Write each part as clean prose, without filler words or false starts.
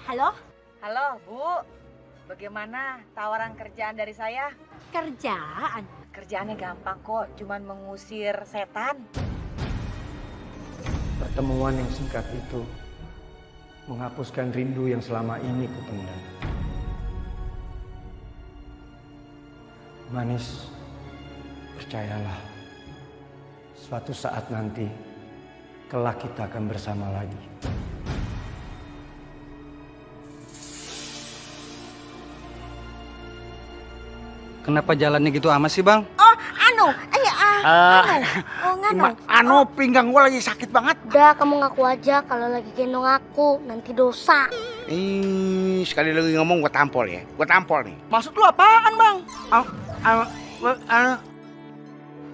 Halo? Halo, Bu. Bagaimana tawaran kerjaan dari saya? Kerjaan? Kerjaannya gampang kok, cuman mengusir setan. Pertemuan yang singkat itu menghapuskan rindu yang selama ini kupendam. Manis, percayalah, suatu saat nanti kelak kita akan bersama lagi. Kenapa jalannya gitu amat sih, Bang? Pinggang gua lagi sakit banget. Udah, kamu ngaku aja kalau lagi gendong aku, nanti dosa. Sekali lagi ngomong gua tampol ya. Gua tampol nih. Maksud lu apaan, Bang?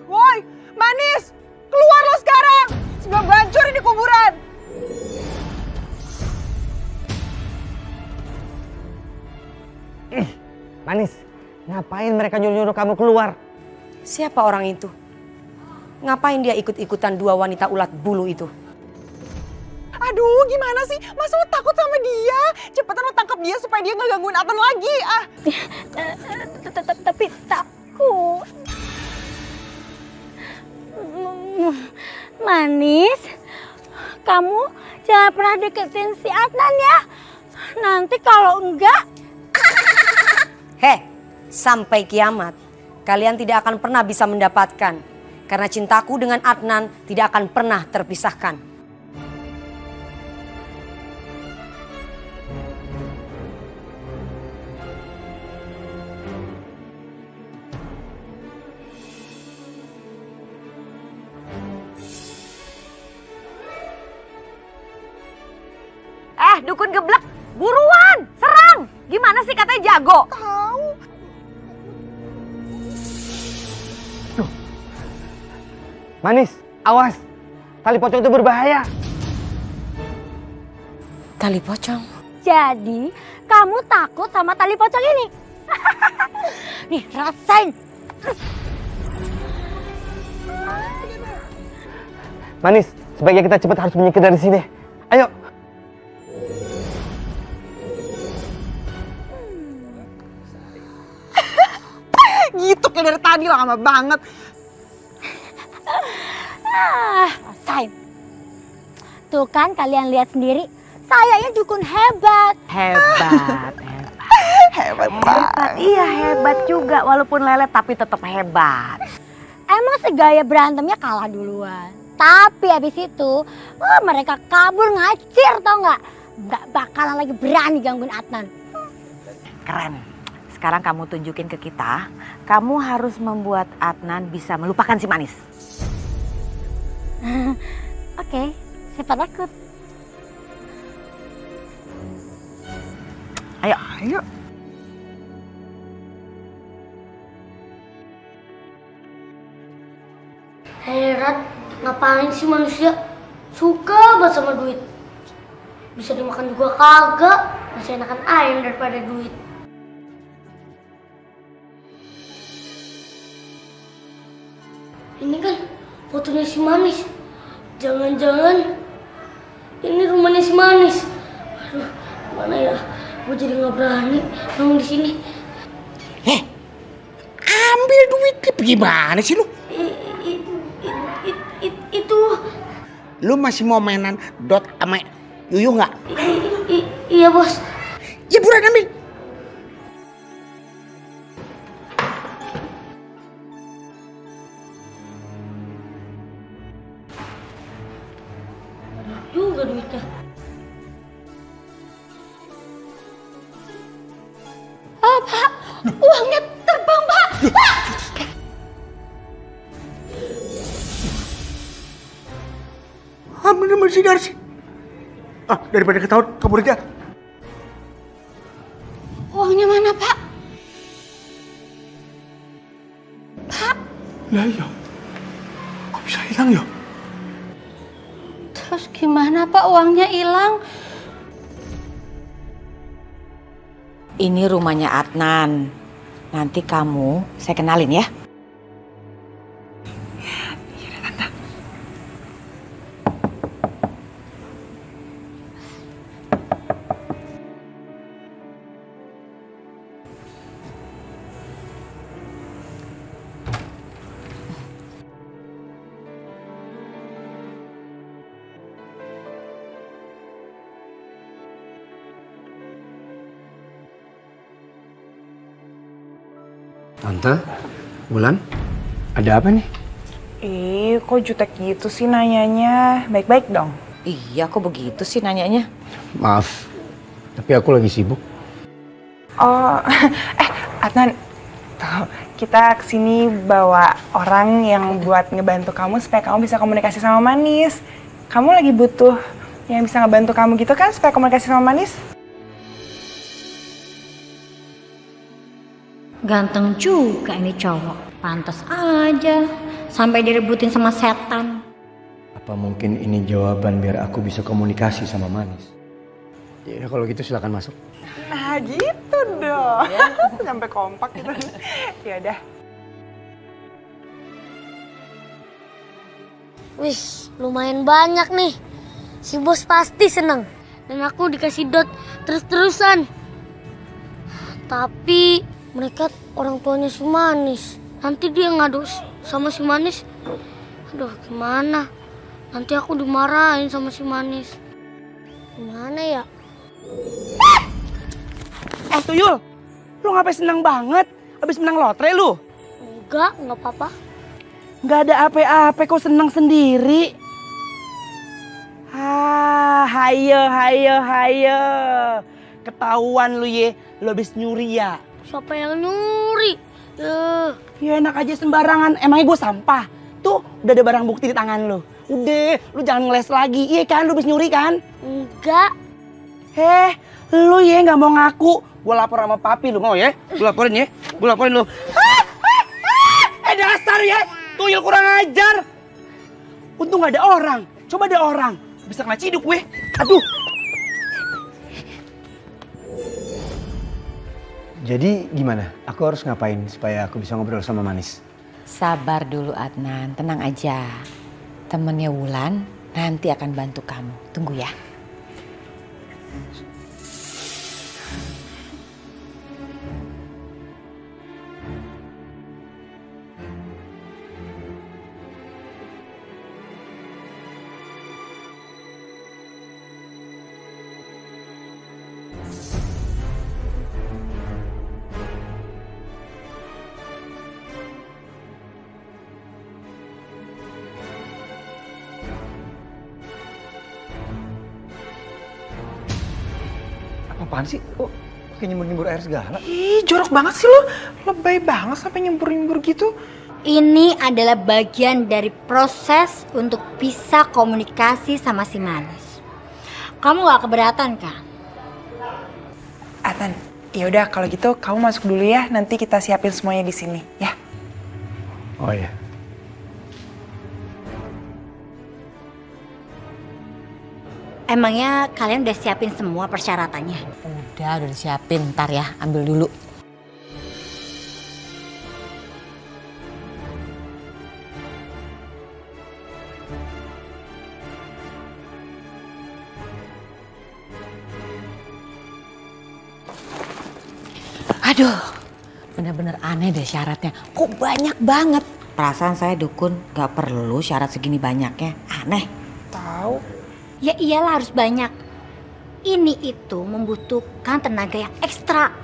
Woi, Manis! Keluar lo sekarang! Sebelum hancur di kuburan! Manis, ngapain mereka nyuruh-nyuruh kamu keluar? Siapa orang itu? Ngapain dia ikut-ikutan dua wanita ulat bulu itu? Aduh, gimana sih? Masa lo takut sama dia? Cepetan lo tangkap dia supaya dia nggak gangguin Atan lagi. Tapi takut. Manis, kamu jangan pernah deketin si Adnan ya. Nanti kalau enggak... Heh, sampai kiamat kalian tidak akan pernah bisa mendapatkan. Karena cintaku dengan Adnan tidak akan pernah terpisahkan. Dukun geblek, buruan, serang. Gimana sih katanya jago? Tahu. Manis, awas. Tali pocong itu berbahaya. Tali pocong? Jadi, kamu takut sama tali pocong ini? Nih, rasain. Manis, sebaiknya kita cepat harus menyingkir dari sini. Ayo. Gitu kayak dari tadi lama banget. Rasain. Tuh kan kalian lihat sendiri, saya ya dukun hebat. Hebat. Iya hebat juga, walaupun lelet tapi tetap hebat. Emang segaya berantemnya kalah duluan. Tapi habis itu, mereka kabur ngacir tau nggak? Nggak bakalan lagi berani gangguin Adnan. Keren. Sekarang kamu tunjukin ke kita, kamu harus membuat Adnan bisa melupakan si Manis. Oke, siapa takut? Ayo. Herat, ngapain sih manusia suka banget sama duit? Bisa dimakan juga kagak, masih enakan ayam daripada duit. Ini kan fotonya si Manis. Jangan-jangan ini rumahnya si Manis. Aduh, mana ya? Gue jadi nggak berani nongol di sini. Ambil duitnya gimana sih lu? Itu. Lu masih mau mainan dot sama Yuyu nggak? Iya bos. Ya buruan ambil. Juga duitnya. Pak, uangnya terbang, Pak. Ambil masih sih. Daripada ketahuan kabur aja. Uangnya mana, Pak? Pak. Lah iya, kok bisa hilang ya? Terus gimana, Pak? Uangnya hilang? Ini rumahnya Adnan. Nanti kamu saya kenalin ya. Tante, Wulan, ada apa nih? Kok jutek gitu sih nanyanya? Baik-baik dong. Iya, kok begitu sih nanyanya? Maaf, tapi aku lagi sibuk. Oh, Adnan, tuh, kita kesini bawa orang yang buat ngebantu kamu supaya kamu bisa komunikasi sama Manis. Kamu lagi butuh yang bisa ngebantu kamu gitu kan supaya komunikasi sama Manis? Ganteng juga ini cowok. Pantas aja sampai direbutin sama setan. Apa mungkin ini jawaban biar aku bisa komunikasi sama Manis? Ya kalau gitu silakan masuk. Nah gitu dong. Sampai kompak gitu. Ya udah. Wih, lumayan banyak nih. Si bos pasti seneng. Dan aku dikasih dot terus-terusan. Tapi mereka orang tuanya si Manis. Nanti dia ngadu sama si Manis. Aduh, gimana? Nanti aku dimarahin sama si Manis. Gimana ya? Tuyul, lu ngapain senang banget? Abis menang lotre lu? Enggak apa-apa. Nggak ada apa-apa, kok senang sendiri. Hayo. Ketahuan lu ye, lu habis nyuri ya. Siapa yang nyuri? Ya enak aja sembarangan, emangnya gue sampah? Tuh, udah ada barang bukti di tangan lu. Udah, lu jangan ngeles lagi, iya kan? Lu habis nyuri kan? Enggak. Lu ya nggak mau ngaku. Gue lapor sama papi, lu mau ya? Gue laporin ya, gue laporin lu. Dasar ya, tuyul kurang ajar. Untung gak ada orang, coba ada orang. Bisa kena ciduk gue, aduh. Jadi gimana? Aku harus ngapain supaya aku bisa ngobrol sama Manis? Sabar dulu Adnan, tenang aja. Temennya Wulan nanti akan bantu kamu. Tunggu ya. Apaan sih? Kok pakai nyembur-nyembur air segala? Ih, jorok banget sih lo. Lebay banget sampai nyembur-nyembur gitu. Ini adalah bagian dari proses untuk bisa komunikasi sama si Manis. Kamu gak keberatan kan? Adnan, ya udah kalau gitu kamu masuk dulu ya. Nanti kita siapin semuanya di sini, ya. Oh iya. Emangnya kalian udah siapin semua persyaratannya? Udah disiapin, ntar ya, ambil dulu. Aduh, bener-bener aneh deh syaratnya. Kok banyak banget? Perasaan saya dukun gak perlu syarat segini banyaknya. Aneh. Tahu. Ya iyalah harus banyak. Ini itu membutuhkan tenaga yang ekstra.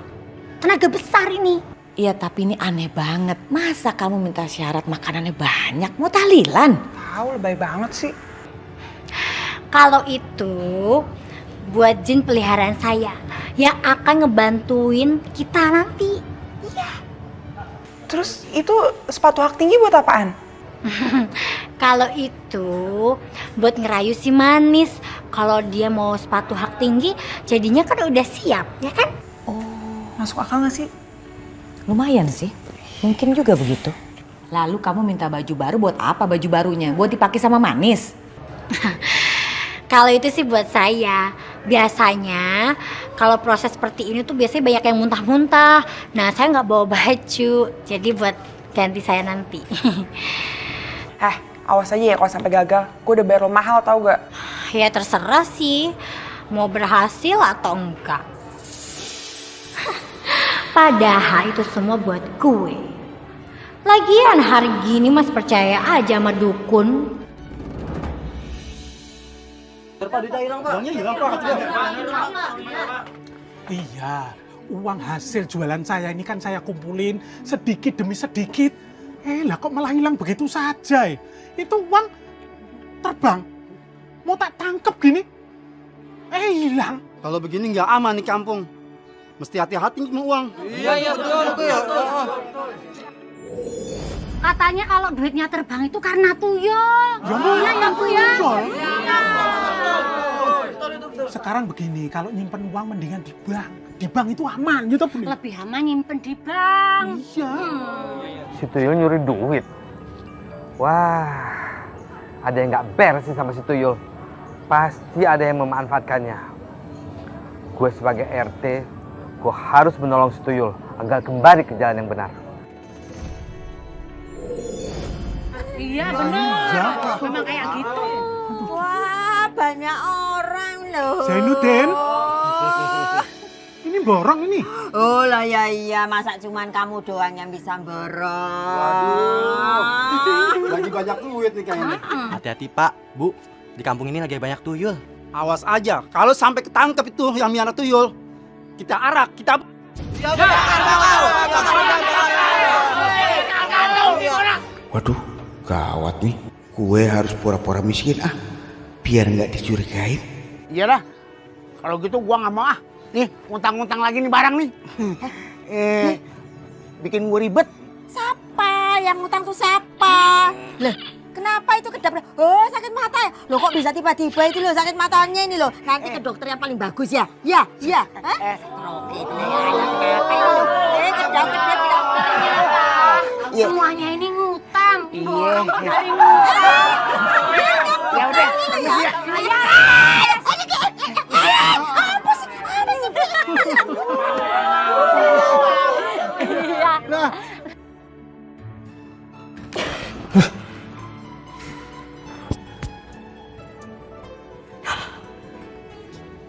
Tenaga besar ini. Iya tapi ini aneh banget. Masa kamu minta syarat makanannya banyak? Mau tahlilan? Tahu lebay banget sih. Kalau itu buat jin peliharaan saya yang akan ngebantuin kita nanti. Iya. Terus itu sepatu hak tinggi buat apaan? Kalau itu buat ngerayu si Manis. Kalau dia mau sepatu hak tinggi, jadinya kan udah siap, ya kan? Oh, masuk akal gak sih? Lumayan sih. Mungkin juga begitu. Lalu kamu minta baju baru buat apa baju barunya? Buat dipakai sama Manis? Kalau itu sih buat saya. Biasanya kalau proses seperti ini tuh biasanya banyak yang muntah-muntah. Nah saya nggak bawa baju, jadi buat ganti saya nanti. Awas aja ya kalau sampai gagal. Gue udah bayar lo mahal tau gak? Ya terserah sih, mau berhasil atau enggak. Padahal itu semua buat gue. Lagian hari gini mas percaya aja sama dukun. Iya, Uang hasil jualan saya ini kan saya kumpulin sedikit demi sedikit. Lah kok malah hilang begitu saja? Itu uang terbang. Mau tak tangkep gini. Hilang. Kalau begini nggak aman di kampung. Mesti hati-hati sama uang. Iya betul. Katanya kalau duitnya terbang itu karena tuyul. Iya ya Bu ya. Sekarang begini, kalau nyimpen uang mendingan di bank. Di bank itu aman gitu Bu. Lebih aman nyimpen di bank. Iya. Si Tuyul nyuri duit. Wah, ada yang nggak beres sih sama si Tuyul. Pasti ada yang memanfaatkannya. Gue sebagai RT, gue harus menolong si Tuyul agar kembali ke jalan yang benar. Iya benar. Memang kayak gitu. Wah, banyak orang loh. Zainuddin. Ini borong ini. Oh lah ya iya, masa cuman kamu doang yang bisa borong. Lagi banyak duit nih kayaknya. Hati-hati Pak, Bu. Di kampung ini lagi banyak tuyul. Awas aja, kalau sampai ketangkep itu yang miara tuyul, kita arak, kita... Waduh, gawat nih. Gue harus pura-pura miskin biar nggak dicurigain. Iyalah, kalau gitu gua nggak mau Nih, ngutang-ngutang lagi nih barang nih. Bikin gue ribet. Siapa yang ngutang tuh siapa? Lah, kenapa itu kedap? Oh, sakit mata ya? Loh kok bisa tiba-tiba itu loh sakit matanya ini loh. Nanti ke dokter yang paling bagus ya? Ya. Hah? Oke, kedap. Semuanya ini ngutang. Iya. Dari ngutang. Ya udah. Nah.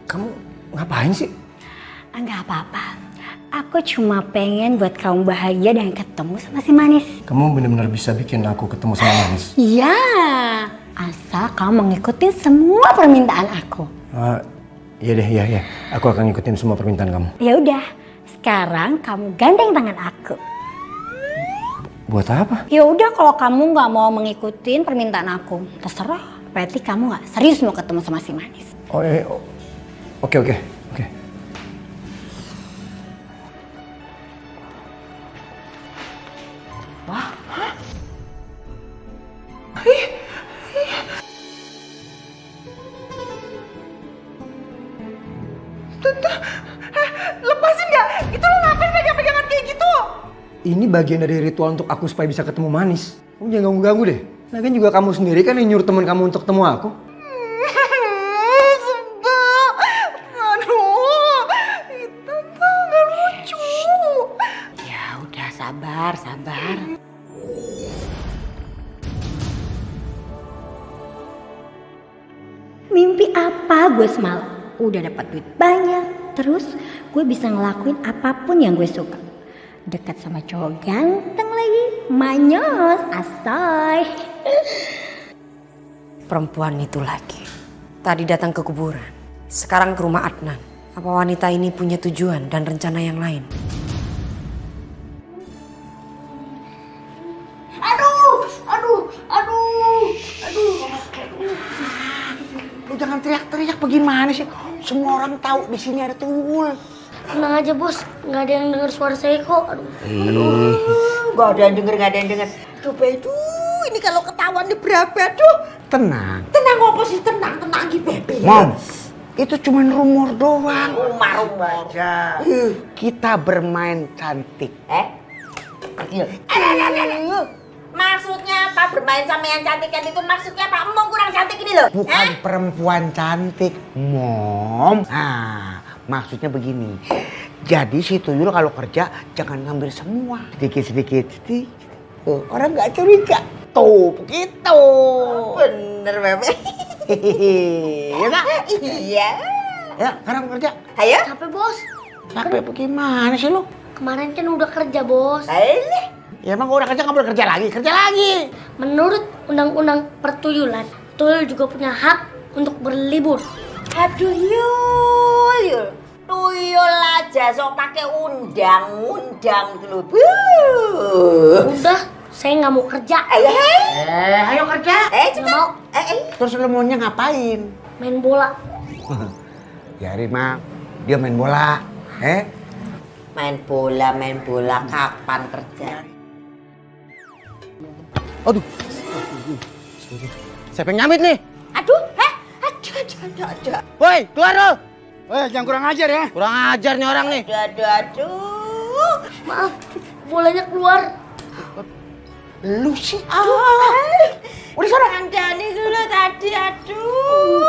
Kamu ngapain sih? Enggak apa-apa. Aku cuma pengen buat kamu bahagia dan ketemu sama si Manis. Kamu benar-benar bisa bikin aku ketemu sama Manis? Iya. Asal kamu mengikuti semua permintaan aku. Iya deh, iya. Aku akan ngikutin semua permintaan kamu. Ya udah. Sekarang kamu gandeng tangan aku. Buat apa? Ya udah kalau kamu nggak mau mengikuti permintaan aku, terserah. Berarti kamu nggak serius mau ketemu sama si Manis. Oke. Wah. Lepasin nggak? Itu lo ngapain pegang-pegangan kayak gitu? Ini bagian dari ritual untuk aku supaya bisa ketemu Manis. Kamu jangan ganggu-ganggu deh. Lagian juga kamu sendiri kan yang nyuruh teman kamu untuk ketemu aku. Sebel. Aduh, itu tuh nggak lucu. Ya udah sabar. Mimpi apa gue semalam? Udah dapat duit banyak, terus gue bisa ngelakuin apapun yang gue suka. Dekat sama cowok ganteng lagi, manyos, asoy. Perempuan itu lagi. Tadi datang ke kuburan, sekarang ke rumah Adnan. Apa wanita ini punya tujuan dan rencana yang lain? Lu jangan teriak-teriak bagaimana sih? Semua orang tahu di sini ada tuyul. Tenang aja bos, nggak ada yang dengar suara saya kok. Gak ada yang denger. Aduh, Bedu, ini kalau ketahuan di berapa tuh? Tenang. Tenang apa sih? Tenang Bebe. Mom, itu cuma rumor doang. Rumor aja. Kita bermain cantik. Maksudnya apa? Bermain sama yang cantik itu maksudnya apa? Emang kurang cantik ini loh. Bukan perempuan cantik, Mom. Maksudnya begini. Jadi si tuyul kalau kerja jangan ngambil semua. Sedikit. Orang nggak curiga. Tuh, begitu. Bener, Bebe. Iya nggak? Iya. Ya, sekarang kerja. Ayo. Capek bos, Capek bagaimana sih lu? kemarin kan udah kerja bos. Ayo. Ya emang udah kerja nggak boleh kerja lagi. Menurut undang-undang pertuyulan, tuyul juga punya hak untuk berlibur. Aduh, Yul. Tuyul aja besok pakai undang-undang dulu. Udah, saya nggak mau kerja. Ayo kerja. Cepet. Nggak mau Terus lo maunya ngapain? main bola. Ya Rima, dia main bola. Main bola, kapan kerja? Aduh. Siapa yang nyamit nih? Aduh, ada. Woi, keluar lo. Jangan kurang ajar ya. Kurang ajar nih orang nih. Aduh. Maaf, bolanya keluar. Lu sih. Udah sana. Kandani dulu tadi, aduh.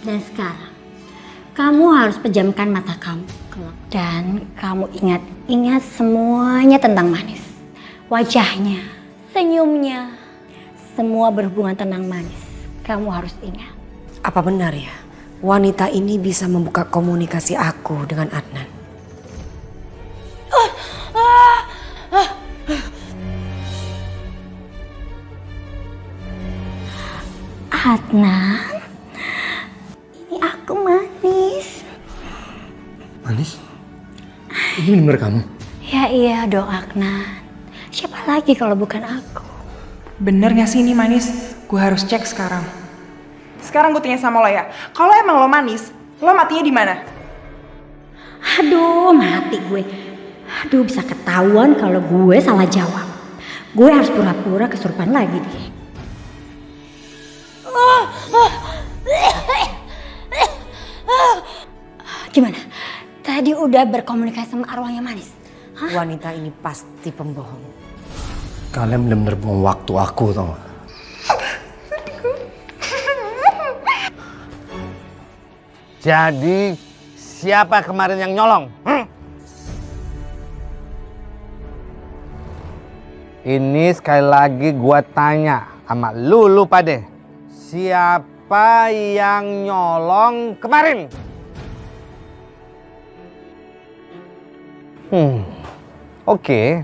Dan sekarang kamu harus pejamkan mata kamu dan kamu ingat semuanya tentang Manis. Wajahnya, senyumnya, semua berhubungan tentang Manis. Kamu harus ingat. Apa benar ya, wanita ini bisa membuka komunikasi aku dengan Adnan? Adnan, ini aku Manis. Manis? Ini bener kamu? Ya iya dong Adnan. Siapa lagi kalau bukan aku? Bener gak sih ini Manis? Gue harus cek sekarang. Sekarang gue tanya sama lo ya. Kalau emang lo Manis, lo matinya di mana? Aduh, mati gue. Aduh, bisa ketahuan kalau gue salah jawab. Gue harus pura-pura kesurupan lagi deh. Gimana? Tadi udah berkomunikasi sama arwahnya Manis? Hah? Wanita ini pasti pembohong. Kalian bener-bener buang waktu aku tau gak? Jadi siapa kemarin yang nyolong? Ini sekali lagi gua tanya sama lu pade. Siapa yang nyolong kemarin? Oke.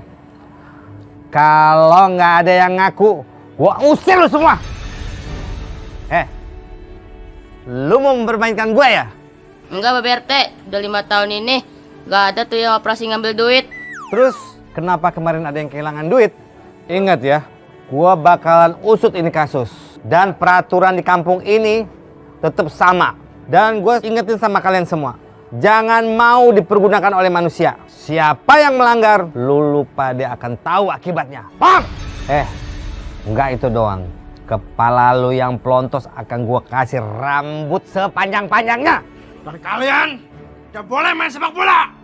Kalau nggak ada yang ngaku, gua usir lu semua. Lu mau mempermainkan gua ya? Enggak, Bapak RT. Udah 5 tahun ini nggak ada tuh yang operasi ngambil duit. Terus kenapa kemarin ada yang kehilangan duit? Ingat ya, gua bakalan usut ini kasus. Dan peraturan di kampung ini tetap sama. Dan gua ingetin sama kalian semua, jangan mau dipergunakan oleh manusia. Siapa yang melanggar, lu pada akan tahu akibatnya. Paham? Enggak itu doang. Kepala lu yang pelontos akan gua kasih rambut sepanjang-panjangnya. Dan kalian gak boleh main sepak bola.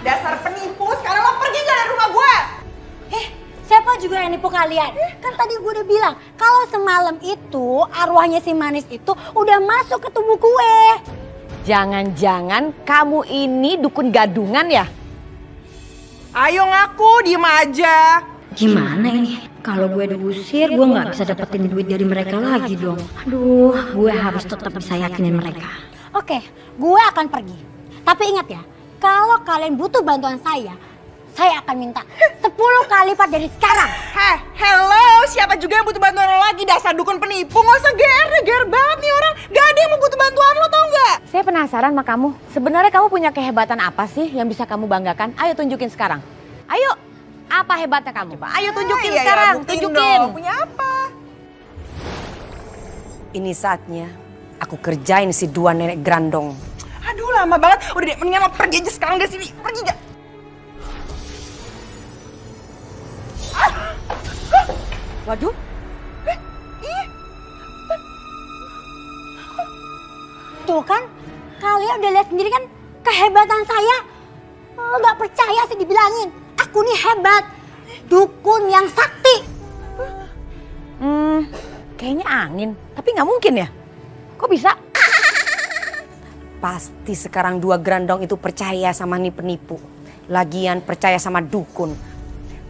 Dasar penipu, sekarang lo pergi dari rumah gue. Siapa juga yang nipu kalian? Kan tadi gue udah bilang, kalau semalam itu arwahnya si Manis itu udah masuk ke tubuh gue. Jangan-jangan kamu ini dukun gadungan ya? Ayo ngaku, diem aja. Gimana ini? Kalau gue diusir, gue nggak bisa dapetin duit dari mereka lagi dong. Aduh, gue harus tetap bisa yakinin mereka. Oke, gue akan pergi. Tapi ingat ya, kalau kalian butuh bantuan saya akan minta 10 kali lipat dari sekarang. Hello, siapa juga yang butuh bantuan lo lagi? Dasar dukun penipu, gak usah ger banget nih orang. Gak ada yang mau butuh bantuan lo, tau gak? Saya penasaran sama kamu. Sebenarnya kamu punya kehebatan apa sih yang bisa kamu banggakan? Ayo tunjukin sekarang. Ayo, apa hebatnya kamu? Ayo tunjukin sekarang, tunjukin. Punya apa? Ini saatnya aku kerjain si dua nenek grandong. Aduh, lama banget. Udah deh, mendingan lo pergi aja sekarang dari sini. Pergi gak? Waduh. Tuh kan, kalian udah lihat sendiri kan kehebatan saya. Gak percaya sih dibilangin. Aku nih hebat. Dukun yang sakti. Kayaknya angin. Tapi nggak mungkin ya? Kok bisa? Pasti sekarang dua grandong itu percaya sama penipu. Lagian percaya sama dukun.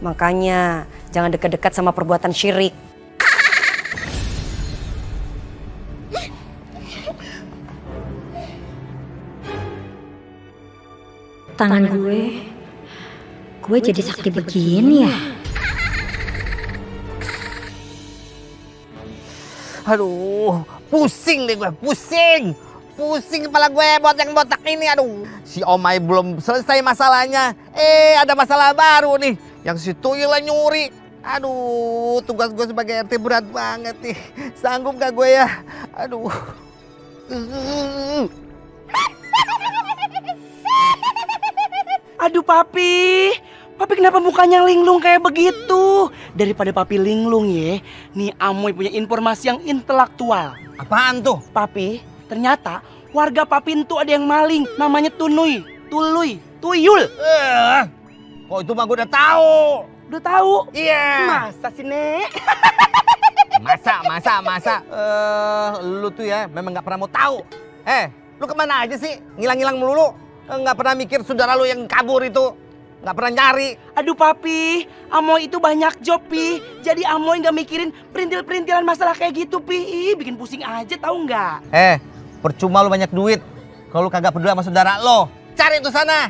Makanya jangan dekat-dekat sama perbuatan syirik. Tangan gue jadi sakti begini ya. Aduh, pusing deh gue, pusing. Pusing kepala gue buat yang botak ini, aduh. Si Omai belum selesai masalahnya. Ada masalah baru nih. Yang si Tuyul nyuri. Aduh, tugas gue sebagai RT berat banget nih. Sanggup gak gue ya? Aduh. Aduh papi, papi kenapa mukanya linglung kayak begitu? Daripada papi linglung ya, nih Amoy punya informasi yang intelektual. Apaan tuh? Papi, ternyata warga papi itu ada yang maling, namanya Tunuy, Tuluy, Tuyul. Kok itu mah gue udah tahu. Udah tahu? Iya. Masa sih Nek? Masa. Lu tuh ya memang nggak pernah mau tahu. Lu kemana aja sih? Ngilang-ngilang melulu. Nggak pernah mikir saudara lu yang kabur itu. Nggak pernah nyari. Aduh papi, Amoy itu banyak job pi. Jadi Amoy nggak mikirin perintil-perintilan masalah kayak gitu pi. Ih, bikin pusing aja tahu nggak? Percuma lu banyak duit. Kalau lu kagak peduli sama saudara lo, cari itu sana.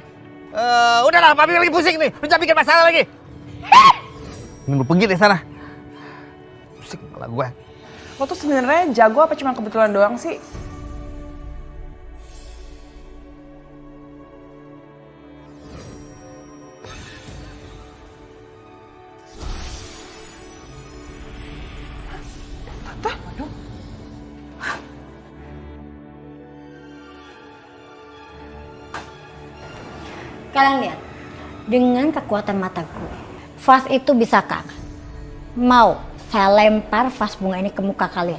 Udahlah, papi lagi pusing nih. Lu jangan bikin masalah lagi. Ini lu pergi deh sana. Pusing kepala gue. Lo tuh sebenarnya jago apa cuma kebetulan doang sih? Kalian lihat, dengan kekuatan mata gue, vas itu bisa kak. Mau saya lempar vas bunga ini ke muka kalian?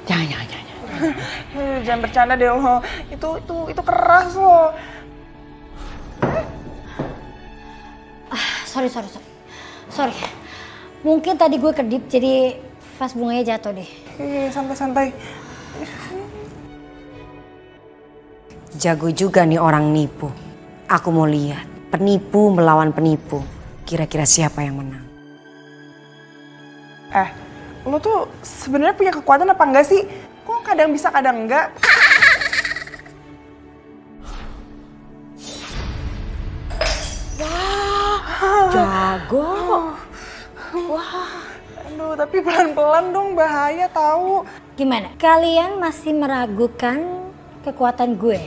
Jangan. Jangan bercanda deh lo. Itu keras lo. Sorry. Mungkin tadi gue kedip jadi vas bunganya jatuh deh. Santai-santai. Jago juga nih orang nipu. Aku mau lihat penipu melawan penipu. Kira-kira siapa yang menang? Lo tuh sebenarnya punya kekuatan apa enggak sih? Kok kadang bisa kadang enggak? Jago. Aduh, tapi pelan-pelan dong, bahaya tahu. Gimana? Kalian masih meragukan kekuatan gue?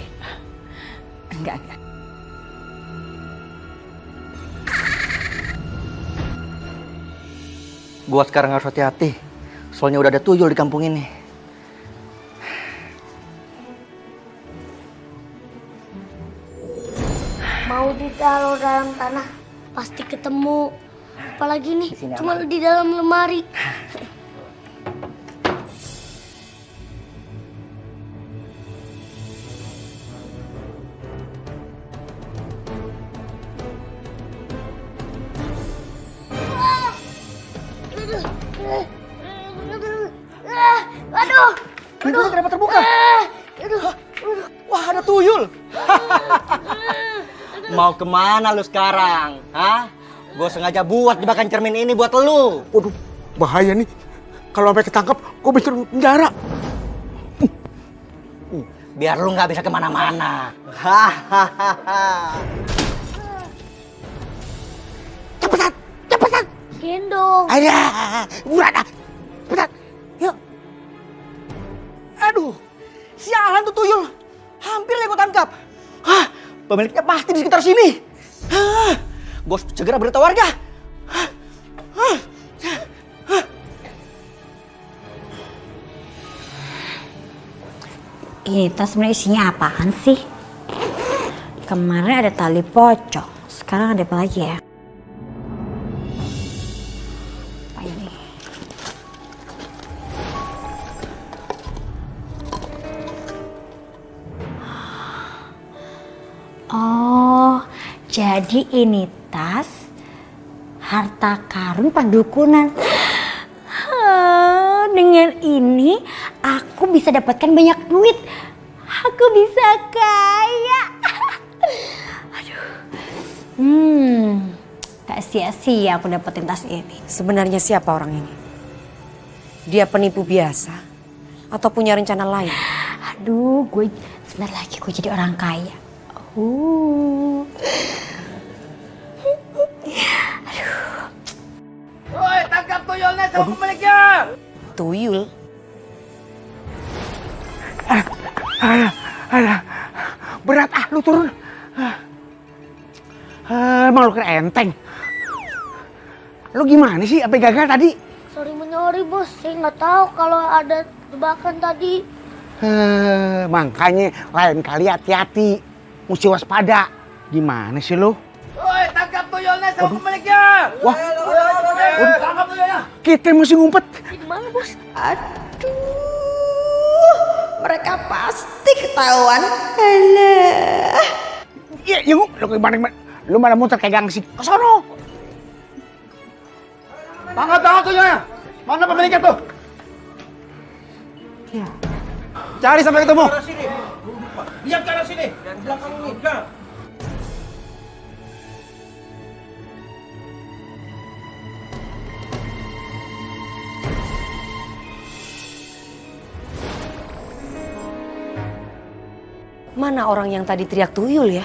Enggak. Gua sekarang harus hati-hati. Soalnya udah ada tuyul di kampung ini. Mau ditaruh dalam tanah pasti ketemu. Apalagi nih, cuma di dalam lemari. Aduh. Pintunya kenapa terbuka? Wah, ada tuyul. Mau kemana lu sekarang? Hah? Gue sengaja buat jebakan cermin ini buat lu. Waduh, bahaya nih. Kalau sampai ketangkep, gue bisa penjara. Biar lu nggak bisa kemana-mana. Hahaha. Cepetan. Gendong. Ayo, udah. Cepetan. Yuk. Aduh, sialan tuh tuyul. Hampir aja gue tangkap. Hah, pemiliknya pasti di sekitar sini. Hah, gue harus segera beritahu warga. Ini tas sebenarnya isinya apaan sih? Kemarin ada tali pocong, sekarang ada apa lagi ya? Apa ini? Oh, jadi ini tas harta karun padukunan. Dengan ini aku bisa dapatkan banyak duit. Aku bisa kaya. Aduh. Gak sia-sia aku dapetin tas ini. Sebenarnya siapa orang ini? Dia penipu biasa atau punya rencana lain? Aduh, gue sebentar lagi gue jadi orang kaya. Woi, tangkap tuyulnya sama pemiliknya. tuyul. Berat lu turun. Emang lu kira enteng. Lu gimana sih? Apa gagal tadi? Sorry menyori bos, saya nggak tahu kalau ada jebakan tadi. Makanya lain kali hati-hati. Mesti waspada. Gimana sih lu? Woi, tangkap tuyulnya sama pemiliknya. Wah, Tangkap tuyulnya. kita mesti ngumpet. Di mana bos? Mereka pasti ketahuan. Alah. Iya, lu gimana? Lu mana muter kayak gangsi? Ke sono. Tangkap tuyulnya. Mana pemiliknya tuh? Cari sampai ketemu. Diam ke arah sini. Dan belakang ini. Mana orang yang tadi teriak tuyul ya?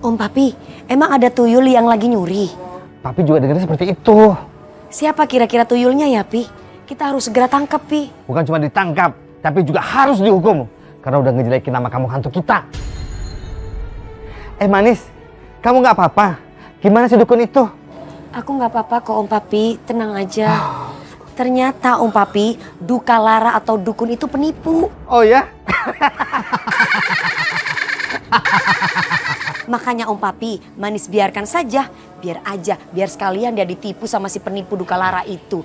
Om Papi, emang ada tuyul yang lagi nyuri? Papi juga dengarnya seperti itu. Siapa kira-kira tuyulnya ya, Pi? Kita harus segera tangkap, Pi. Bukan cuma ditangkap, tapi juga harus dihukum. Karena udah ngejelekin nama kamu hantu kita. Manis, kamu nggak apa-apa? Gimana sih dukun itu? Aku nggak apa-apa kok Om Papi, tenang aja. Ternyata Om Papi, duka lara atau dukun itu penipu. Oh ya? Makanya Om Papi, Manis biarkan saja. Biar sekalian dia ditipu sama si penipu duka lara itu.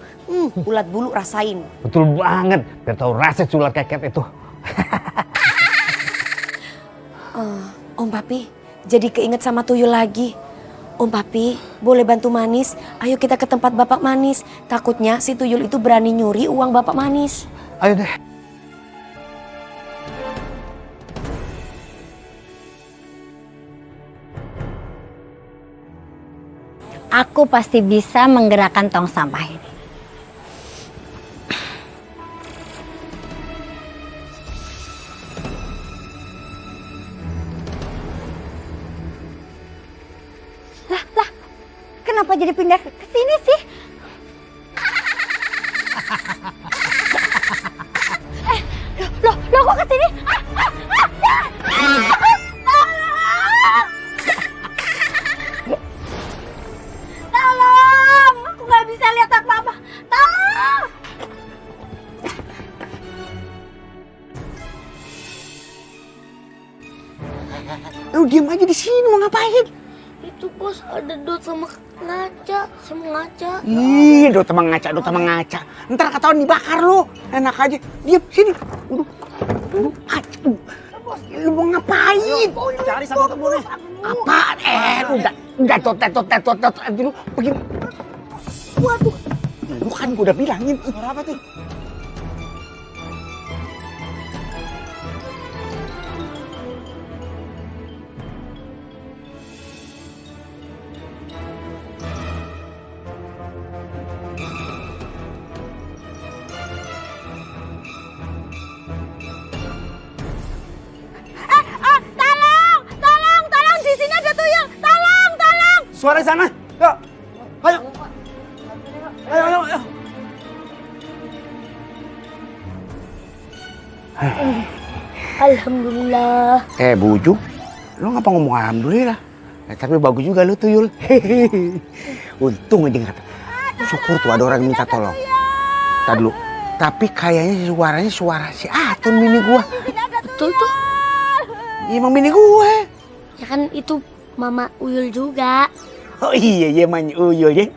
Ulat bulu rasain. Betul banget, biar tahu rasa ular keket itu. Om Papi, jadi keinget sama tuyul lagi. Om Papi, boleh bantu Manis? Ayo kita ke tempat Bapak Manis. Takutnya si tuyul itu berani nyuri uang Bapak Manis. Ayo deh. Aku pasti bisa menggerakkan tong sampah ini. Lah, kenapa jadi pindah ke sini sih? Loh, kok ke sini? Tolong, aku nggak bisa lihat apa-apa. Tolong. Lu diam aja di sini mau ngapain? Itu bos ada Dot sama ngaca, sama ngaca. Ih, dot sama ngaca. Ntar ketahuan dibakar lu. Enak aja. Diam sini. Udah. Lu mau ngapain? Cari sampai ketemu nih. Apaan? Udah tot. Aduh, begini. Waduh. Lu kan gua udah bilangin. Suara apa tuh? Tolong, di sini ada tuyul. Tolong. Suara di sana. Yuk. Ayo. Alhamdulillah. Bujuk. Lu ngapa ngomong alhamdulillah? Tapi bagus juga lu tuyul. Untung aja nggak. Syukur tuh ada orang yang minta tolong. Tadi dulu. Tapi kayaknya suaranya suara si Atun bini gua. Betul tuh. Emang bini gue. Ya kan itu Mama Uyul juga. Oh iya emang Uyul ya.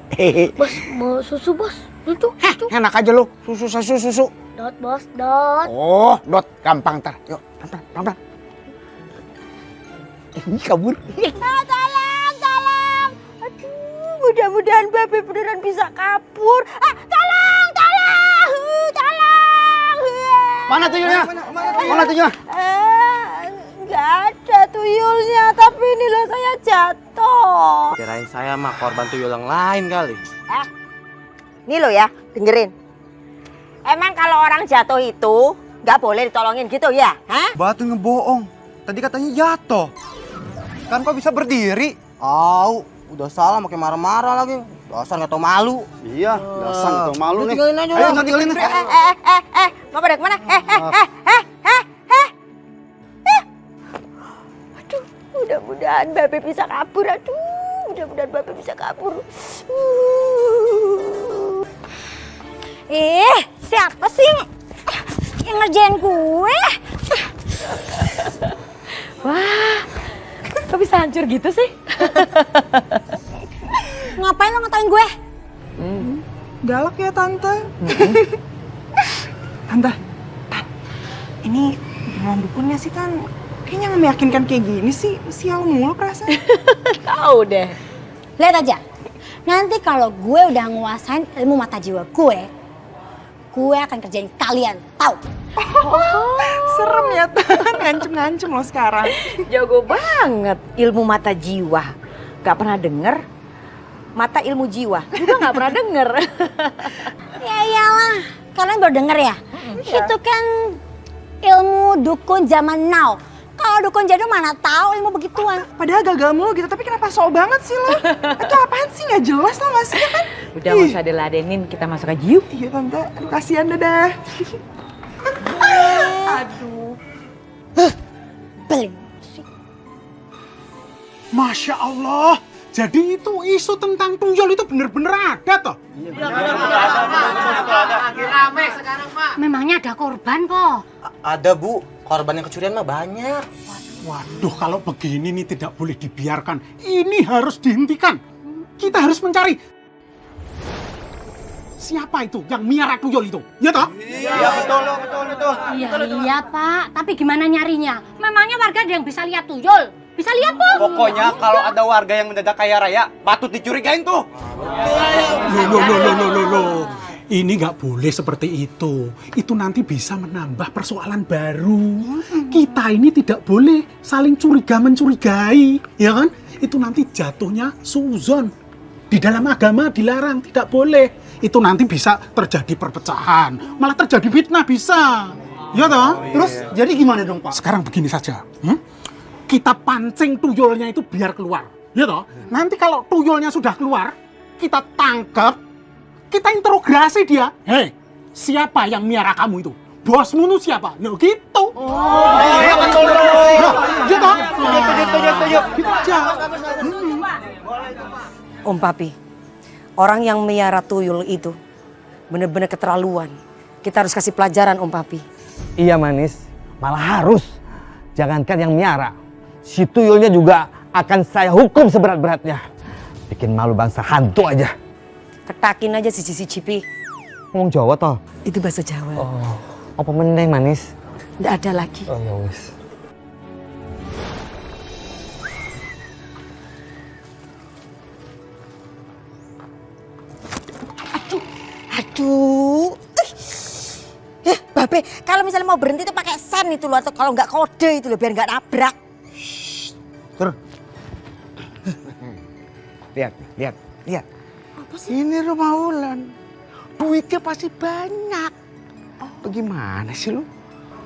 Bos, mau susu bos? Itu. Enak aja lu. Susu. Dot bos, Dot. Oh, Dot, gampang ntar. Yuk, pelan-pelan. Ini kabur. Tolong. Aduh, mudah-mudahan Babe beneran bisa kabur. Tolong. Mana tuyulnya? Mana tuyulnya? Nggak ada tuyulnya, tapi ini loh saya jatuh. Kirain saya mah korban tuyul yang lain kali. Nih lo ya, dengerin. Emang kalau orang jatuh itu nggak boleh ditolongin gitu ya? Hah? Batu ngebohong. Tadi katanya jatuh. Kan kok bisa berdiri? Udah salah makin marah-marah lagi. Dasar nggak tau malu. Iya, dasar nggak tahu malu nih. Tinggalin aja Ayo, lah. nggak tinggalin. Mau pada kemana? Aduh, mudah-mudahan Babe bisa kabur. Mudah-mudahan Babe bisa kabur. Siapa sih yang ngerjain gue? Wah, kok bisa hancur gitu sih? Ngapain lo ngatain gue? Galak ya Tante. Tante, ini beneran dukunnya sih Tan. Kayaknya nggak meyakinkan kayak gini sih. Sial mulu perasaan. Tahu deh. Lihat aja. Nanti kalau gue udah nguasain ilmu mata jiwa gue akan kerjain kalian, tahu? Serem ya Tan, ngancem-ngancem lo sekarang. Jago banget ilmu mata jiwa. Gak pernah denger. Mata ilmu jiwa juga gak pernah denger. Ya iyalah, kalian baru denger ya? Itu kan ilmu dukun zaman now. Kalau dukun jadul mana tahu ilmu begituan. Padahal gagal mulu gitu, tapi kenapa sok banget sih lo? Itu apaan sih, nggak jelas tau gak sih ya kan? Udah gak usah diladenin, kita masuk aja yuk. Iya Tante, aduh kasihan dadah. Beli. Masya Allah. Jadi itu isu tentang tuyul itu bener-bener ada toh? Memangnya ada korban kok? Ada Bu, korban yang kecurian mah banyak. Waduh, kalau begini nih tidak boleh dibiarkan. Ini harus dihentikan. Kita harus mencari. Siapa itu yang miara tuyul itu? Ya toh? Iya, betul. Iya Pak, tapi gimana nyarinya? Memangnya warga ada yang bisa lihat tuyul? Bisa lihat kok? Pokoknya kalau ada warga yang mendadak kaya raya, patut dicurigain tuh. Loh. Ini nggak boleh seperti itu. Itu nanti bisa menambah persoalan baru. Kita ini tidak boleh saling curiga-mencurigai, ya kan? Itu nanti jatuhnya suzon. Di dalam agama dilarang, tidak boleh. Itu nanti bisa terjadi perpecahan, malah terjadi fitnah bisa. Ya toh? Terus jadi gimana dong Pak? Sekarang begini saja. Kita pancing tuyulnya itu biar keluar. Ya toh? Nanti kalau tuyulnya sudah keluar, kita tangkap, kita interogasi dia. Hei, siapa yang miara kamu itu? Bosmu itu siapa? Nah gitu. Iya betul. Gitu. Gitu aja. Om Papi, orang yang miara tuyul itu bener-bener keterlaluan. Kita harus kasih pelajaran Om Papi. Iya Manis, malah harus. Jangankan yang miara, si tuyulnya juga akan saya hukum seberat-beratnya. Bikin malu bangsa hantu aja. Ketakin aja si Cipi. Ngomong Jawa toh? Itu bahasa Jawa. Oh, apa mending Manis? Nggak ada lagi. Oh ya wis. Aduh. Babe, kalau misalnya mau berhenti itu pakai sen itu loh, atau kalau nggak kode itu loh, biar nggak nabrak. Tur. Lihat. Ini rumah Wulan. Duitnya pasti banyak. Bagaimana sih lu?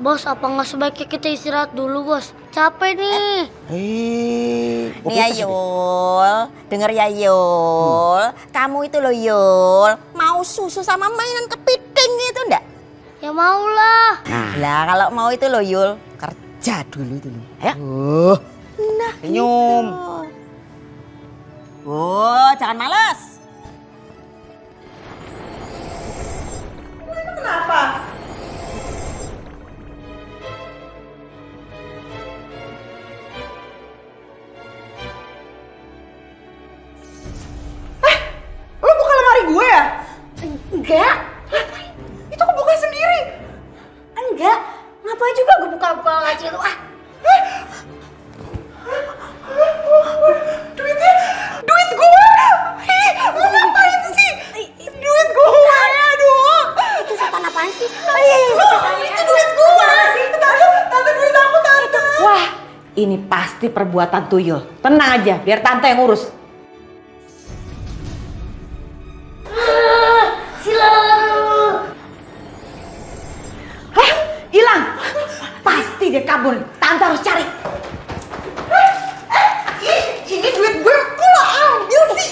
Bos, apa nggak sebaiknya kita istirahat dulu, Bos? Capek nih. Nih ya Yul, denger ya Yul. Kamu itu loh Yul, mau susu sama mainan kepiting gitu ndak? Ya maulah. Lah kalau mau itu loh Yul, kerja dulu itu loh. Ayo. Nah Senyum. Gitu. Jangan males. Kenapa? Lo buka lemari gue ya? Enggak. Ngapain? Itu kebuka sendiri. Enggak. Ngapain juga gue buka-buka laci lu ah? Duit gue! Ih, lo ngapain sih? Duit gue! Aduh! Itu setan apaan sih? Itu duit gue! Tante duit aku, Tante! Wah, ini pasti perbuatan tuyul. Tenang aja, biar tante yang urus. Hilang! Pasti dia kabur. Tante harus cari. Ini duit gue, kok lo ambil sih?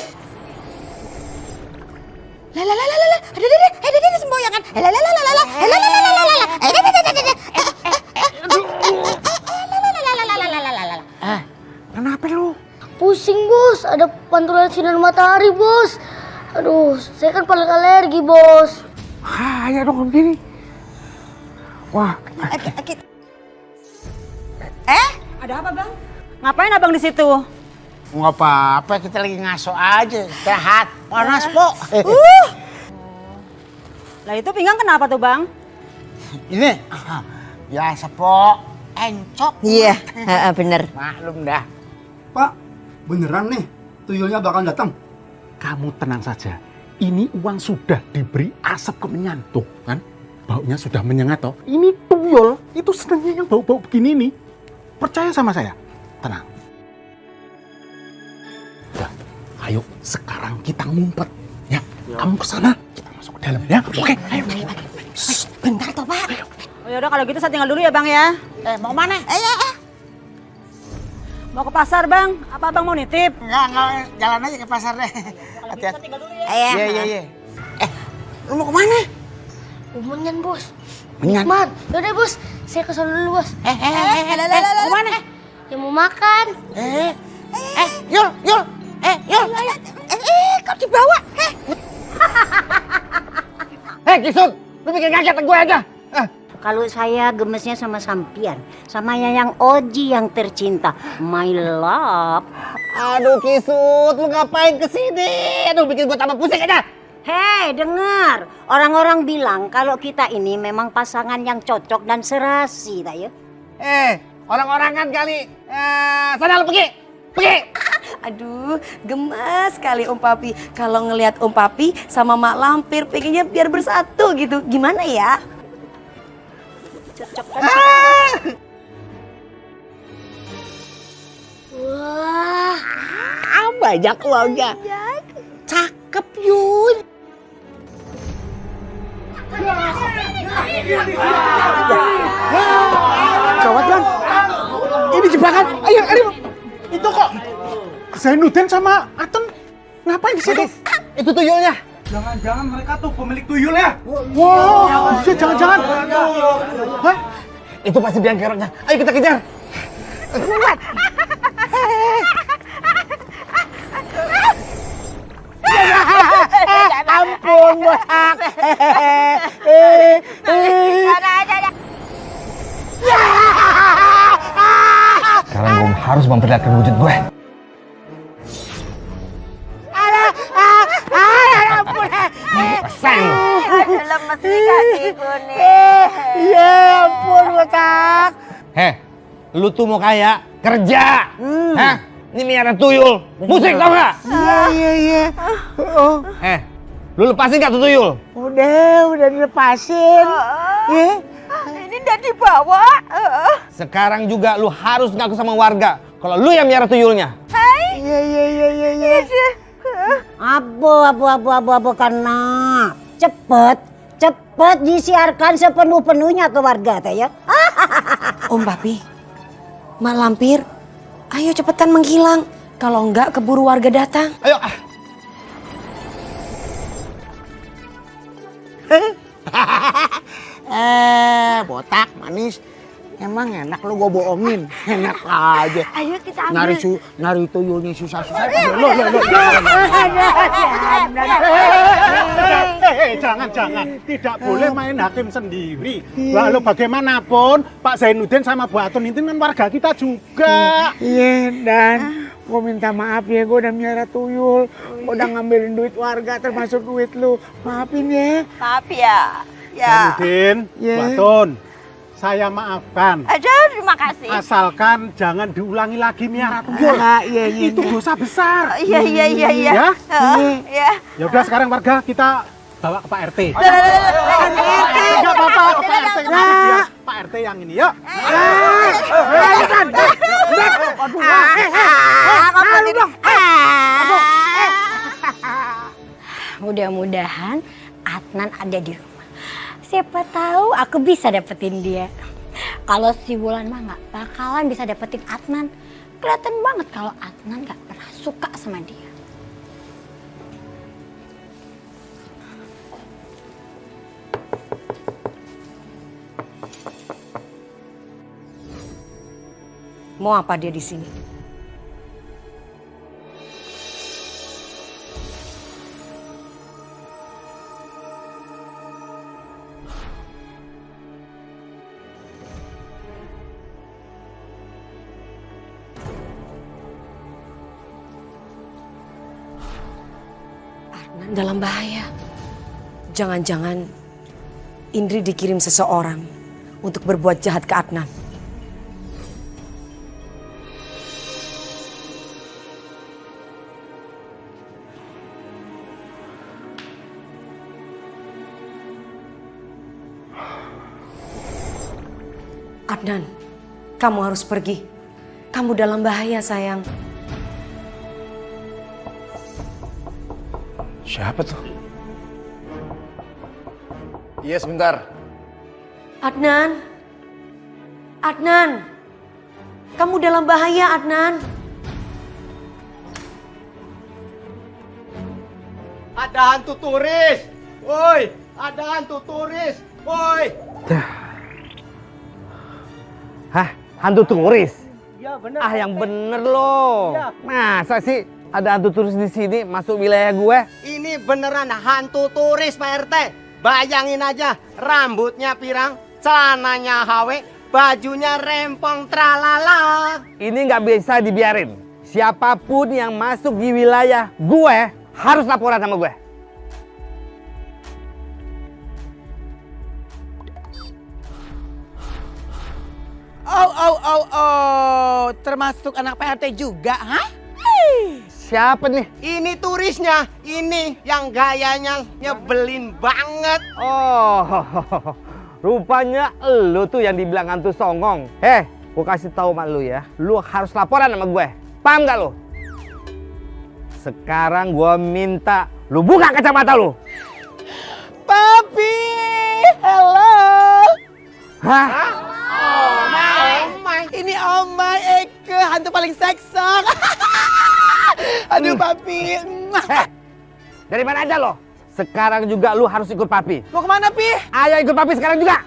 pantulan sinar matahari, Bos. Aduh, saya kan paling alergi, Bos. Ya dong begini. Wah. Ada apa, Bang? Ngapain Abang di situ? Nggak apa-apa, kita lagi ngaso aja. Sehat. Panas, Po. Lah itu pinggang kenapa tuh, Bang? Ini biasa, Po. Encok. Iya, bener. Maklum dah. Pak, beneran nih tuyulnya bakal datang. Kamu tenang saja. Ini uang sudah diberi asap kemenyan tuh kan. Baunya sudah menyengat toh. Ini tuyul itu senangnya yang bau-bau begini nih. Percaya sama saya. Tenang. Udah, ayo sekarang kita ngumpet. Ya, kamu ke sana, kita masuk ke dalam ya. Oke, ayo. Bentar toh, Pak. Oh, yaudah kalau gitu saya tinggal dulu ya, Bang ya. Mau mana? Mau ke pasar, Bang. Apa Abang mau nitip? Enggak, jalan aja ke pasar deh. Hati-hati. Tinggal dulu ya. Iya. Lu mau kemana? Menyan, Bos. Menyan? Nikmat. Yaudah, Bos. Saya ke sana dulu, Bos. Mau mana? Ya mau makan. Yul. Kok dibawa? Kisut, lu bikin kaget gue aja. Kalau saya gemesnya sama sampian, sama Yayang Oji yang tercinta, my love. Aduh Kisut, lu ngapain kesini? Aduh bikin gue tambah pusing aja. Hei, dengar, orang-orang bilang kalau kita ini memang pasangan yang cocok dan serasi, tak ya? Orang-orang kan kali. Sana lu pergi. Aduh, gemas sekali Om Papi. Kalau ngelihat Om Papi sama Mak Lampir pengennya biar bersatu gitu. Gimana ya? Cocok kan? Wah, Banyak uangnya. Cakep Yun. Gawat kan? Ini jebakan. Ayo. Itu kok Zainuddin sama Aton ngapain di situ? Itu tuyulnya. Jangan-jangan mereka tuh pemilik tuyul ya? Wow, jangan-jangan. Hah? Itu pasti biang keroknya. Ayo kita kejar. Ampun, botak. Sekarang gue harus memperlihatkan wujud gue. Pesan. Lemes nih kakiku nih. Ya ampun, botak. Lu tuh mau kaya, kerja. Hah? Ini miara tuyul. Musik tau gak? Iya. Lu lepasin gak tuh tuyul? Udah dilepasin. Ini udah dibawa. Sekarang juga lu harus ngaku sama warga kalau lu yang miara tuyulnya. Iya. Abu karena cepet disiarkan sepenuh-penuhnya ke warga, tak ya? Om Papi, Mak Lampir, ayo cepetan menghilang. Kalau enggak keburu warga datang. Ayo. Botak, manis. Emang enak lu gue bohongin. Enak aja. Ayo kita ambil. Nari tuyulnya susah-susah. Jangan. Tidak boleh main hakim sendiri. Lalu bagaimanapun Pak Zainuddin sama Bu Atun itu kan warga kita juga. Iya, dan gue minta maaf ya, gue udah miara tuyul. Gue udah ngambilin duit warga termasuk duit lu. Maafin ya. Maaf ya. Zainuddin, Bu Atun, saya maafkan. Aduh, terima kasih. Asalkan jangan diulangi lagi miara tuyul. Itu dosa besar. Iya. Ya? Iya. Ya udah sekarang warga kita bawa ke Pak RT. Enggak apa-apa, ke Pak RT. Biar Pak RT yang ini, yuk. Mudah-mudahan Adnan ada di rumah. Siapa tahu aku bisa dapetin dia. Kalau si Wulan mah nggak bakalan bisa dapetin Adnan. Kelihatan banget kalau Adnan nggak pernah suka sama dia. Mau apa dia di sini? Adnan dalam bahaya. Jangan-jangan Indri dikirim seseorang untuk berbuat jahat ke Adnan. Adnan, kamu harus pergi. Kamu dalam bahaya, sayang. Siapa tuh? Iya, sebentar. Adnan. Adnan. Kamu dalam bahaya, Adnan. Ada hantu turis. Woi, ada hantu turis. Woi. Hah? Hantu turis? Ya bener. Ah, yang bener loh. Iya. Masa sih ada hantu turis di sini masuk wilayah gue? Ini beneran hantu turis Pak RT. Bayangin aja, rambutnya pirang, celananya HW, bajunya rempong tralala. Ini nggak bisa dibiarin. Siapapun yang masuk di wilayah gue harus laporan sama gue. Termasuk anak PRT juga, hah? Siapa nih? Ini turisnya, ini yang gayanya nyebelin banget. Oh, rupanya lu tuh yang dibilang hantu songong. Gue kasih tahu sama lu ya, lu harus laporan sama gue. Paham gak lu? Sekarang gue minta lu buka kacamata lu. Papi, hello. Hah? Ini Omai Eke, hantu paling seksok. Aduh, Papi. Dari mana aja lo? Sekarang juga lu harus ikut papi. Mau kemana, Pi? Ayo ikut papi sekarang juga.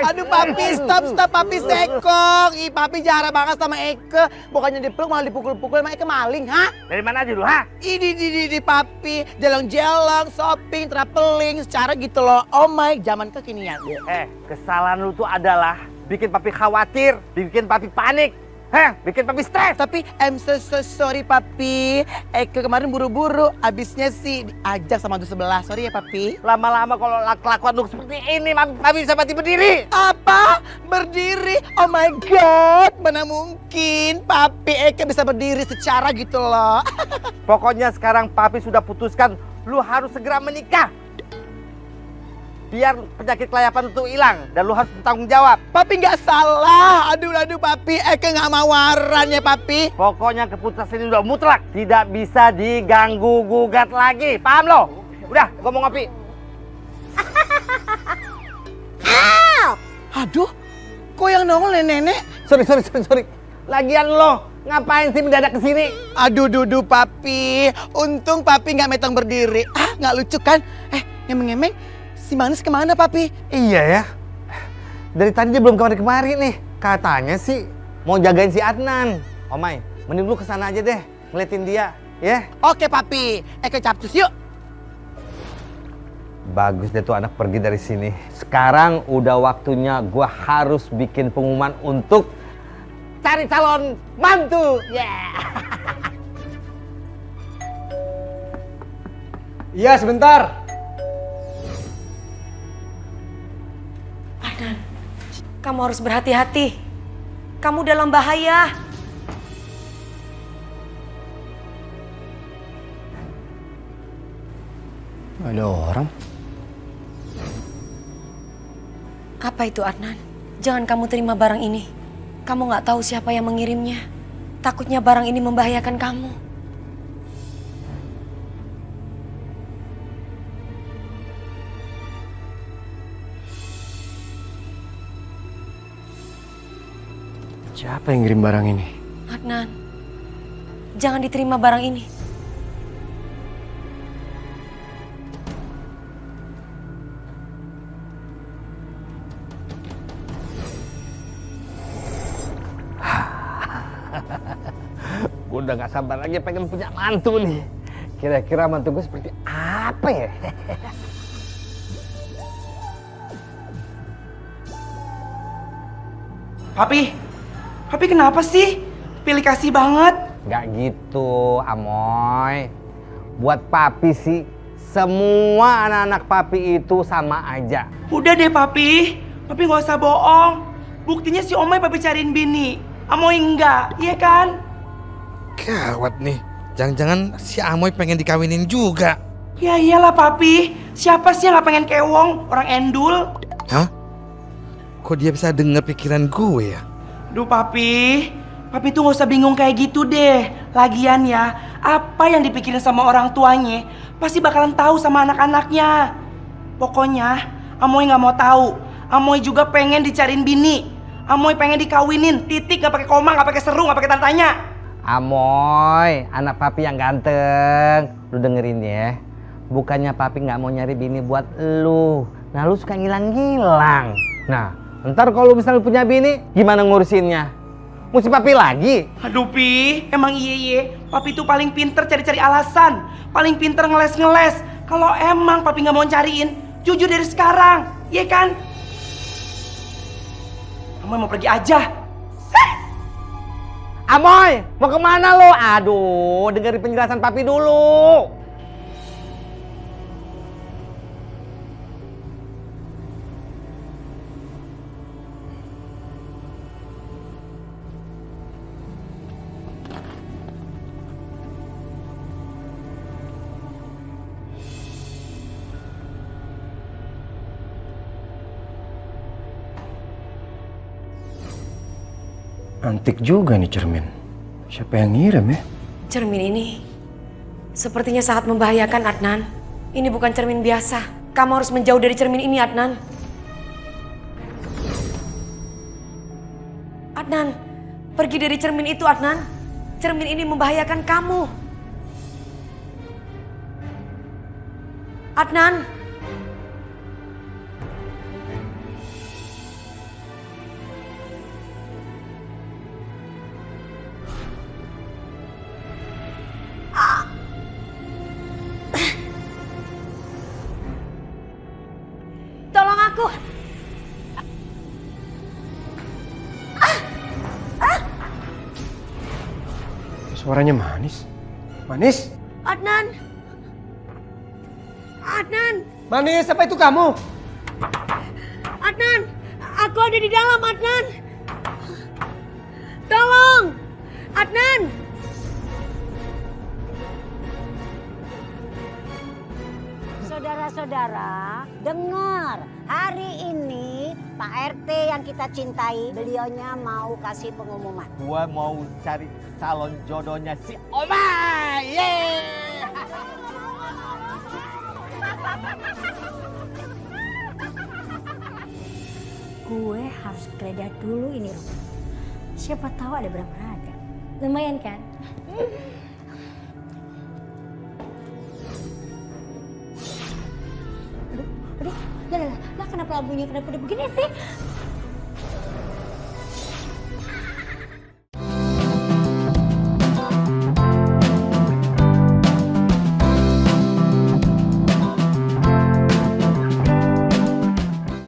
Aduh, Papi, stop, Papi sekong. Ih, Papi jarak banget sama Eke. Bukannya dipeluk malah dipukul-pukul sama Eke maling, ha? Dari mana aja lu, ha? Ini Papi, jelong-jelong, shopping, traveling, secara gitu loh. Oh my, zaman kekinian. Kesalahan lu tuh adalah bikin papi khawatir, bikin papi panik. Bikin papi stres. Tapi I'm so sorry, Papi. Eke kemarin buru-buru, abisnya sih diajak sama hantu sebelah. Sorry ya, Papi. Lama-lama kalau kelakuan lu seperti ini, papi bisa mati berdiri. Apa? Berdiri? Oh my God, mana mungkin Papi Eke bisa berdiri secara gitu loh. Pokoknya sekarang papi sudah putuskan, lu harus segera menikah. Biar penyakit kelayapan itu hilang dan lu harus bertanggung jawab. Papi nggak salah. Aduh, Papi. Eke nggak mau waran ya, Papi. Pokoknya keputusan ini udah mutlak, tidak bisa diganggu gugat lagi. Paham lo? Udah, gua mau ngopi. Aduh, kok yang nongol nenek? Sorry. Lagian lo ngapain sih mendadak kesini? Aduh, Papi. Untung Papi nggak metong berdiri. Nggak lucu kan? Ngemeng-ngemeng. Si Manis kemana, Papi? Iya ya. Dari tadi dia belum kemari nih. Katanya sih mau jagain si Adnan. Omai, mending lu kesana aja deh, ngeliatin dia, ya? Oke, Papi. Eke capcus yuk. Bagus deh tuh anak pergi dari sini. Sekarang udah waktunya gua harus bikin pengumuman untuk cari calon mantu. Iya, sebentar. Adnan, kamu harus berhati-hati. Kamu dalam bahaya. Ada orang. Apa itu, Adnan? Jangan kamu terima barang ini. Kamu nggak tahu siapa yang mengirimnya. Takutnya barang ini membahayakan kamu. Siapa yang ngirim barang ini? Adnan, jangan diterima barang ini. Gue udah gak sabar lagi pengen punya mantu nih. Kira-kira mantu gue seperti apa ya? Papi kenapa sih? Pilih kasih banget. Nggak gitu, Amoy. Buat papi sih, semua anak-anak papi itu sama aja. Udah deh papi, papi nggak usah bohong. Buktinya si Omoy papi cariin bini, Amoy enggak, iya kan? Gawat nih, jangan-jangan si Amoy pengen dikawinin juga. Ya iyalah papi, siapa sih yang nggak pengen kewong, orang endul? Hah? Kok dia bisa denger pikiran gue ya? Duh papi tuh nggak usah bingung kayak gitu deh. Lagian ya, apa yang dipikirin sama orang tuanya pasti bakalan tahu sama anak-anaknya. Pokoknya Amoy nggak mau tahu. Amoy juga pengen dicariin bini. Amoy pengen dikawinin, titik, nggak pakai koma, nggak pakai seru, nggak pakai tanda tanya. Amoy, anak papi yang ganteng. Lu dengerin ya. Bukannya papi nggak mau nyari bini buat lu. Nah lu suka ngilang-ngilang. Nah, ntar kalau misalnya punya bini, gimana ngurusinnya? Mesti papi lagi. Aduh Pi, emang iya. Papi tuh paling pinter cari-cari alasan. Paling pinter ngeles-ngeles. Kalau emang papi nggak mau cariin, jujur dari sekarang, iya kan? Amoy mau pergi aja. Amoy, mau kemana lo? Aduh, dengerin penjelasan papi dulu. Antik juga nih cermin. Siapa yang ngirim ya? Cermin ini sepertinya sangat membahayakan, Adnan. Ini bukan cermin biasa. Kamu harus menjauh dari cermin ini, Adnan. Adnan, pergi dari cermin itu, Adnan. Cermin ini membahayakan kamu. Adnan. Tolong aku. Suaranya Manis. Manis? Adnan. Adnan. Manis, apa itu kamu? Adnan. Aku ada di dalam, Adnan. Tolong. Adnan. Saudara-saudara, dengar. Hari ini Pak RT yang kita cintai, beliaunya mau kasih pengumuman. Gua mau cari calon jodohnya si Omay. Yeay! Gue harus geledah dulu ini rumah. Siapa tahu ada berapa ragam. Lumayan kan? Aduh, lah kenapa lampunya kenapa udah begini sih?